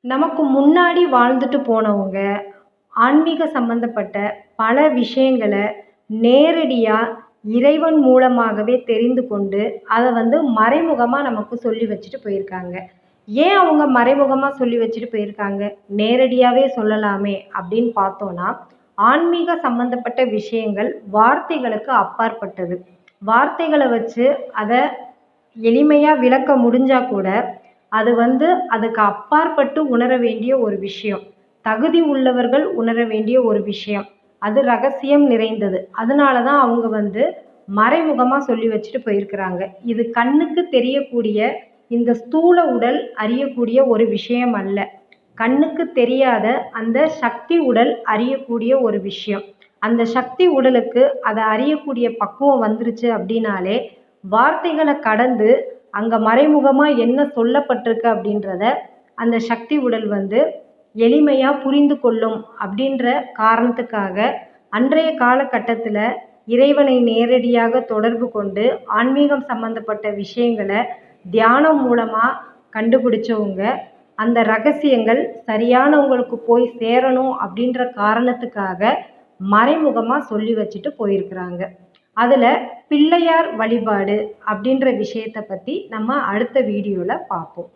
நமக்கு முன்னாடி வாழ்ந்துட்டு போனவங்க, ஆன்மீக சம்பந்தப்பட்ட பல விஷயங்கள நேரடியா இறைவன் மூலமாகவே தெரிந்து கொண்டு, அத மறைமுகமா நமக்கு சொல்லி வச்சுட்டு போயிருக்காங்க. ஏன் அவங்க மறைமுகமா சொல்லி வச்சுட்டு போயிருக்காங்க? நேரடியாவே சொல்லலாமே அப்படின்னு பார்த்தோம்னா, ஆன்மீக சம்பந்தப்பட்ட விஷயங்கள் வார்த்தைகளுக்கு அப்பாற்பட்டது. வார்த்தைகள வச்சு அத எளிமையா விளக்க முடிஞ்சா கூட, அது அதுக்கு அப்பாற்பட்டு உணர வேண்டிய ஒரு விஷயம். தகுதி உள்ளவர்கள் உணர வேண்டிய ஒரு விஷயம். அது ரகசியம் நிறைந்தது. அதனால தான் அவங்க மறைமுகமா சொல்லி வச்சுட்டு போயிருக்கிறாங்க. இது கண்ணுக்கு தெரியக்கூடிய இந்த ஸ்தூல உடல் அறியக்கூடிய ஒரு விஷயம் அல்ல. கண்ணுக்கு தெரியாத அந்த சக்தி உடல் அறியக்கூடிய ஒரு விஷயம். அந்த சக்தி உடலுக்கு அத அறியக்கூடிய பக்குவம் வந்துருச்சு அப்படின்னாலே, வார்த்தைகள கடந்து அங்க மறைமுகமா என்ன சொல்லப்பட்டிருக்கு அப்படின்றத அந்த சக்தி உடல் எளிமையா புரிந்து கொள்ளும் அப்படின்ற காரணத்துக்காக, அன்றைய காலகட்டத்தில இறைவனை நேரடியாக தொடர்பு கொண்டு ஆன்மீகம் சம்பந்தப்பட்ட விஷயங்கள தியானம் மூலமா கண்டுபிடிச்சவங்க, அந்த ரகசியங்கள் சரியானவங்களுக்கு போய் சேரணும் அப்படின்ற காரணத்துக்காக மறைமுகமா சொல்லி வச்சுட்டு போயிருக்கிறாங்க. அதுல பிள்ளையார் வழிபாடு அப்படின்ற விஷயத்த பத்தி நம்ம அடுத்த வீடியோல பார்ப்போம்.